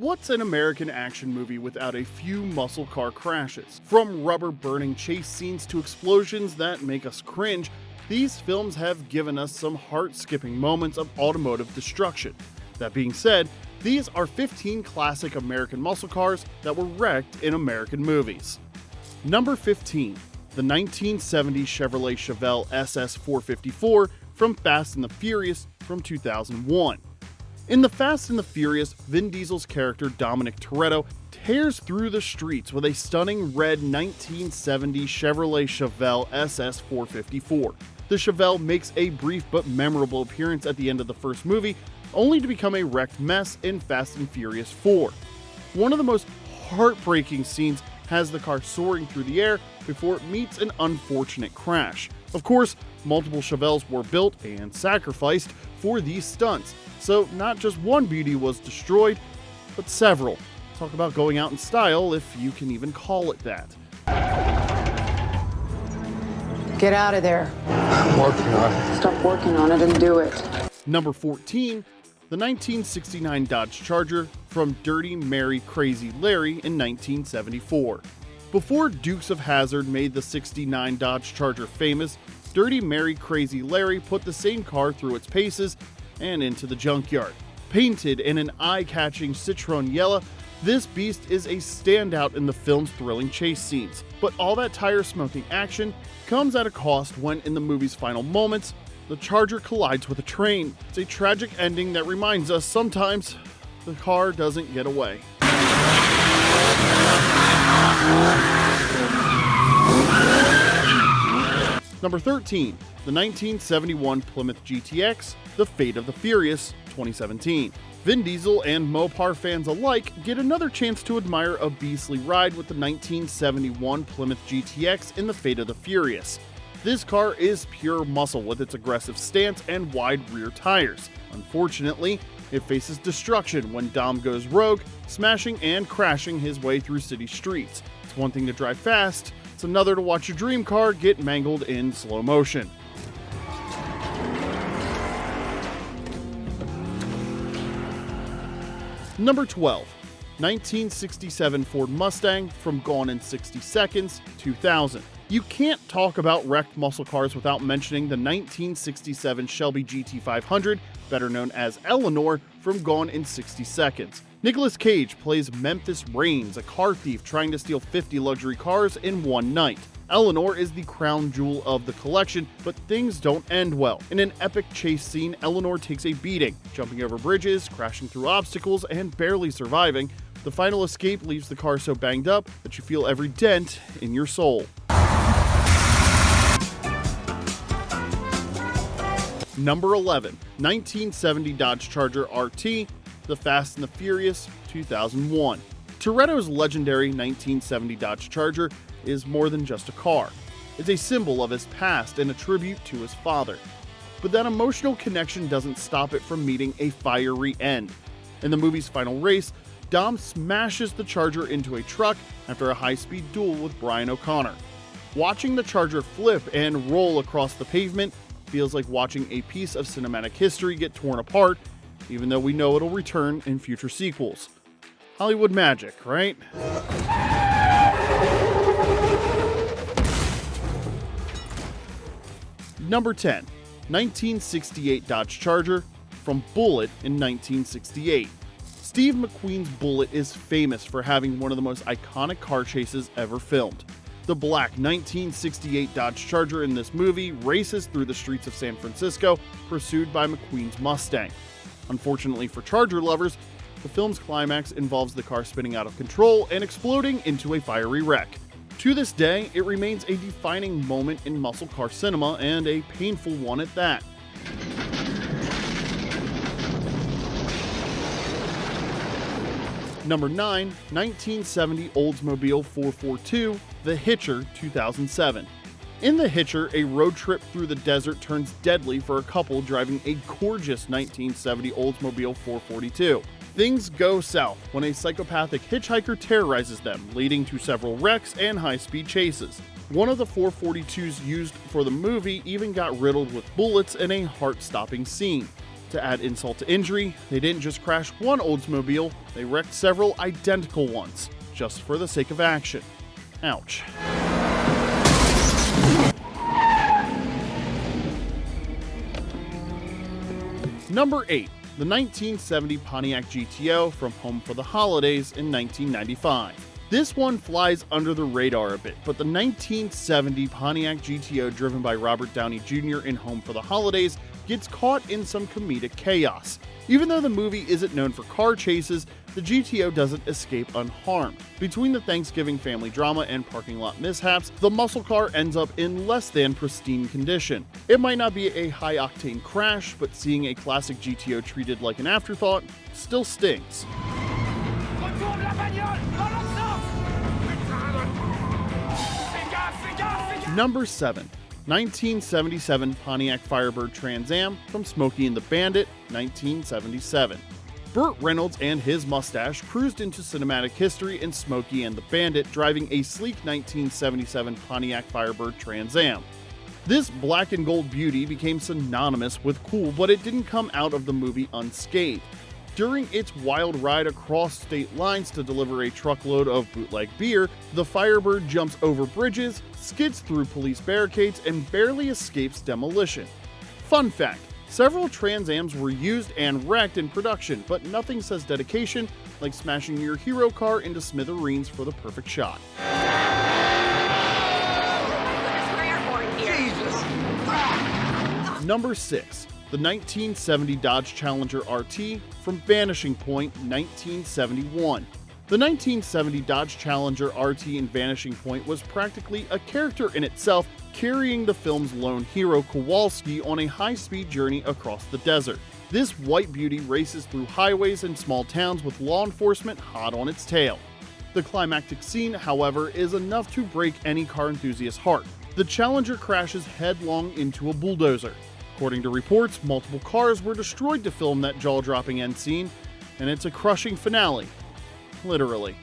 What's an American action movie without a few muscle car crashes? From rubber-burning chase scenes to explosions that make us cringe, these films have given us some heart-skipping moments of automotive destruction. That being said, these are 15 classic American muscle cars that were wrecked in American movies. Number 15. The 1970 Chevrolet Chevelle SS 454 from Fast and the Furious from 2001. In The Fast and the Furious, Vin Diesel's character Dom Toretto tears through the streets with a stunning red 1970 Chevrolet Chevelle SS 454. The Chevelle makes a brief but memorable appearance at the end of the first movie, only to become a wrecked mess in Fast and Furious 4. One of the most heartbreaking scenes has the car soaring through the air before it meets an unfortunate crash. Of course, multiple Chevelles were built and sacrificed for these stunts, so not just one beauty was destroyed, but several. Talk about going out in style, if you can even call it that. Get out of there. I'm working on it. Stop working on it and do it. Number 14. The 1969 Dodge Charger from Dirty Mary Crazy Larry in 1974. Before Dukes of Hazzard made the '69 Dodge Charger famous, Dirty Mary Crazy Larry put the same car through its paces and into the junkyard. Painted in an eye-catching citron yellow, this beast is a standout in the film's thrilling chase scenes. But all that tire-smoking action comes at a cost when, in the movie's final moments, the Charger collides with a train. It's a tragic ending that reminds us sometimes the car doesn't get away. Number 13. The 1971 Plymouth GTX, The Fate of the Furious, 2017. Vin Diesel and Mopar fans alike get another chance to admire a beastly ride with the 1971 Plymouth GTX in The Fate of the Furious. This car is pure muscle with its aggressive stance and wide rear tires. Unfortunately, it faces destruction when Dom goes rogue, smashing and crashing his way through city streets. It's one thing to drive fast, it's another to watch your dream car get mangled in slow motion. Number 12. 1967 Ford Mustang from Gone in 60 Seconds, 2000. You can't talk about wrecked muscle cars without mentioning the 1967 Shelby GT500, better known as Eleanor, from Gone in 60 Seconds. Nicolas Cage plays Memphis Reigns, a car thief trying to steal 50 luxury cars in one night. Eleanor is the crown jewel of the collection, but things don't end well. In an epic chase scene, Eleanor takes a beating, jumping over bridges, crashing through obstacles, and barely surviving. The final escape leaves the car so banged up that you feel every dent in your soul. Number 11. 1970 Dodge Charger RT, The Fast and the Furious, 2001. Toretto's legendary 1970 Dodge Charger is more than just a car. It's a symbol of his past and a tribute to his father. But that emotional connection doesn't stop it from meeting a fiery end. In the movie's final race, Dom smashes the Charger into a truck after a high-speed duel with Brian O'Connor. Watching the Charger flip and roll across the pavement feels like watching a piece of cinematic history get torn apart, even though we know it'll return in future sequels. Hollywood magic, right? Number 10. 1968 Dodge Charger from Bullitt in 1968. Steve McQueen's Bullitt is famous for having one of the most iconic car chases ever filmed. The black 1968 Dodge Charger in this movie races through the streets of San Francisco, pursued by McQueen's Mustang. Unfortunately for Charger lovers, the film's climax involves the car spinning out of control and exploding into a fiery wreck. To this day, it remains a defining moment in muscle car cinema, and a painful one at that. Number 9. 1970 Oldsmobile 442, The Hitcher, 2007. In The Hitcher, a road trip through the desert turns deadly for a couple driving a gorgeous 1970 Oldsmobile 442. Things go south when a psychopathic hitchhiker terrorizes them, leading to several wrecks and high-speed chases. One of the 442s used for the movie even got riddled with bullets in a heart-stopping scene. To add insult to injury, they didn't just crash one Oldsmobile, they wrecked several identical ones, just for the sake of action. Ouch. Number 8. The 1970 Pontiac GTO from Home for the Holidays in 1995. This one flies under the radar a bit, but the 1970 Pontiac GTO driven by Robert Downey Jr. in Home for the Holidays gets caught in some comedic chaos. Even though the movie isn't known for car chases, the GTO doesn't escape unharmed. Between the Thanksgiving family drama and parking lot mishaps, the muscle car ends up in less than pristine condition. It might not be a high-octane crash, but seeing a classic GTO treated like an afterthought still stings. Number 7. 1977 Pontiac Firebird Trans Am from Smokey and the Bandit, 1977. Burt Reynolds and his mustache cruised into cinematic history in Smokey and the Bandit, driving a sleek 1977 Pontiac Firebird Trans Am. This black and gold beauty became synonymous with cool, but it didn't come out of the movie unscathed. During its wild ride across state lines to deliver a truckload of bootleg beer, the Firebird jumps over bridges, skids through police barricades, and barely escapes demolition. Fun fact, several Trans Ams were used and wrecked in production, but nothing says dedication like smashing your hero car into smithereens for the perfect shot. Number 6. The 1970 Dodge Challenger RT from Vanishing Point, 1971. The 1970 Dodge Challenger RT in Vanishing Point was practically a character in itself, carrying the film's lone hero Kowalski on a high-speed journey across the desert. This white beauty races through highways and small towns with law enforcement hot on its tail. The climactic scene, however, is enough to break any car enthusiast's heart. The Challenger crashes headlong into a bulldozer. According to reports, multiple cars were destroyed to film that jaw-dropping end scene, and it's a crushing finale. Literally.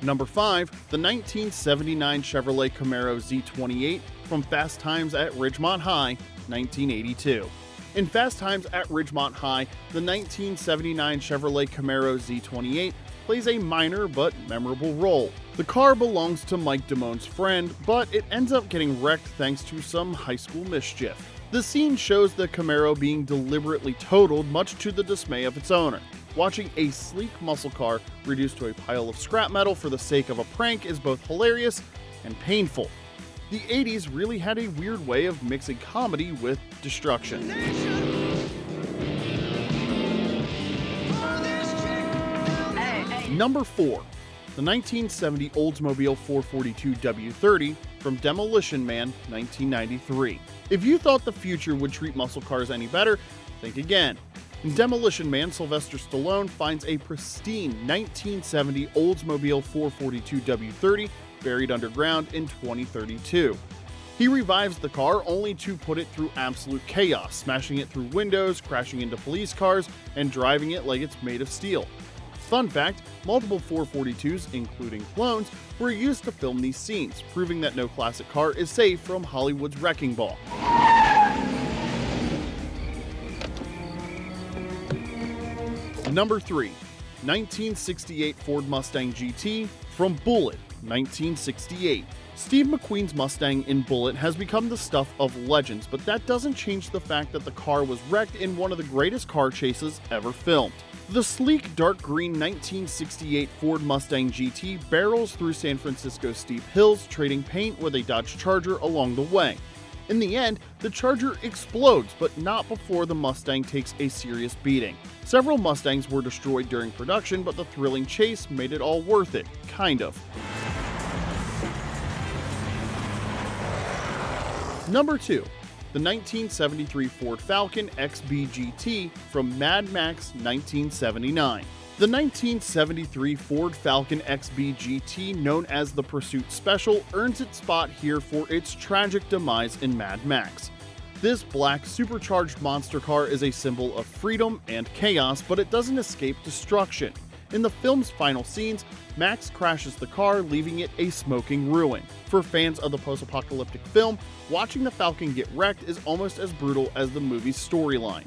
Number 5. The 1979 Chevrolet Camaro Z28 from Fast Times at Ridgemont High, 1982. In Fast Times at Ridgemont High, the 1979 Chevrolet Camaro Z28 plays a minor but memorable role. The car belongs to Mike Damone's friend, but it ends up getting wrecked thanks to some high school mischief. The scene shows the Camaro being deliberately totaled, much to the dismay of its owner. Watching a sleek muscle car reduced to a pile of scrap metal for the sake of a prank is both hilarious and painful. The 80s really had a weird way of mixing comedy with destruction. Number 4. The 1970 Oldsmobile 442 W30 from Demolition Man, 1993. If you thought the future would treat muscle cars any better, think again. In Demolition Man, Sylvester Stallone finds a pristine 1970 Oldsmobile 442 W30 buried underground in 2032. He revives the car only to put it through absolute chaos, smashing it through windows, crashing into police cars, and driving it like it's made of steel. Fun fact, multiple 442s, including clones, were used to film these scenes, proving that no classic car is safe from Hollywood's wrecking ball. Number 3. 1968 Ford Mustang GT from Bullitt, 1968. Steve McQueen's Mustang in Bullitt has become the stuff of legends, but that doesn't change the fact that the car was wrecked in one of the greatest car chases ever filmed. The sleek dark green 1968 Ford Mustang GT barrels through San Francisco's steep hills, trading paint with a Dodge Charger along the way. In the end, the Charger explodes, but not before the Mustang takes a serious beating. Several Mustangs were destroyed during production, but the thrilling chase made it all worth it, kind of. Number 2. The 1973 Ford Falcon XB GT from Mad Max 1979. The 1973 Ford Falcon XB GT, known as the Pursuit Special, earns its spot here for its tragic demise in Mad Max. This black supercharged monster car is a symbol of freedom and chaos, but it doesn't escape destruction. In the film's final scenes, Max crashes the car, leaving it a smoking ruin. For fans of the post-apocalyptic film, watching the Falcon get wrecked is almost as brutal as the movie's storyline.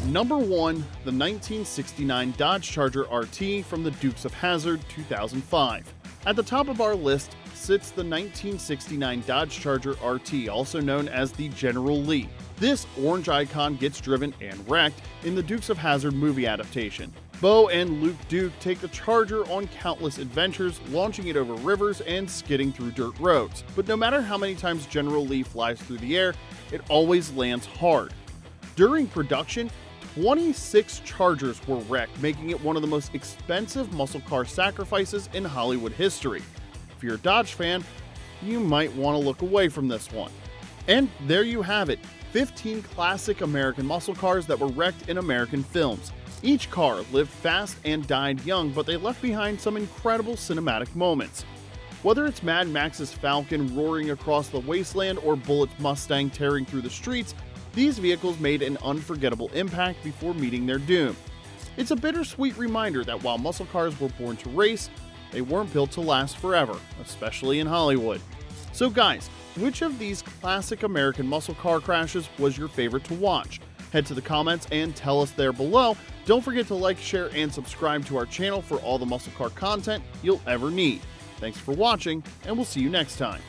Number 1, the 1969 Dodge Charger RT from the Dukes of Hazzard 2005. At the top of our list sits the 1969 Dodge Charger RT, also known as the General Lee. This orange icon gets driven and wrecked in the Dukes of Hazzard movie adaptation. Bo and Luke Duke take the Charger on countless adventures, launching it over rivers and skidding through dirt roads. But no matter how many times General Lee flies through the air, it always lands hard. During production, 26 Chargers were wrecked, making it one of the most expensive muscle car sacrifices in Hollywood history. If you're a Dodge fan, you might want to look away from this one. And there you have it, 15 classic American muscle cars that were wrecked in American films. Each car lived fast and died young, but they left behind some incredible cinematic moments. Whether it's Mad Max's Falcon roaring across the wasteland or Bullitt's Mustang tearing through the streets, these vehicles made an unforgettable impact before meeting their doom. It's a bittersweet reminder that while muscle cars were born to race, they weren't built to last forever, especially in Hollywood. So guys, which of these classic American muscle car crashes was your favorite to watch? Head to the comments and tell us there below. Don't forget to like, share, and subscribe to our channel for all the muscle car content you'll ever need. Thanks for watching, and we'll see you next time.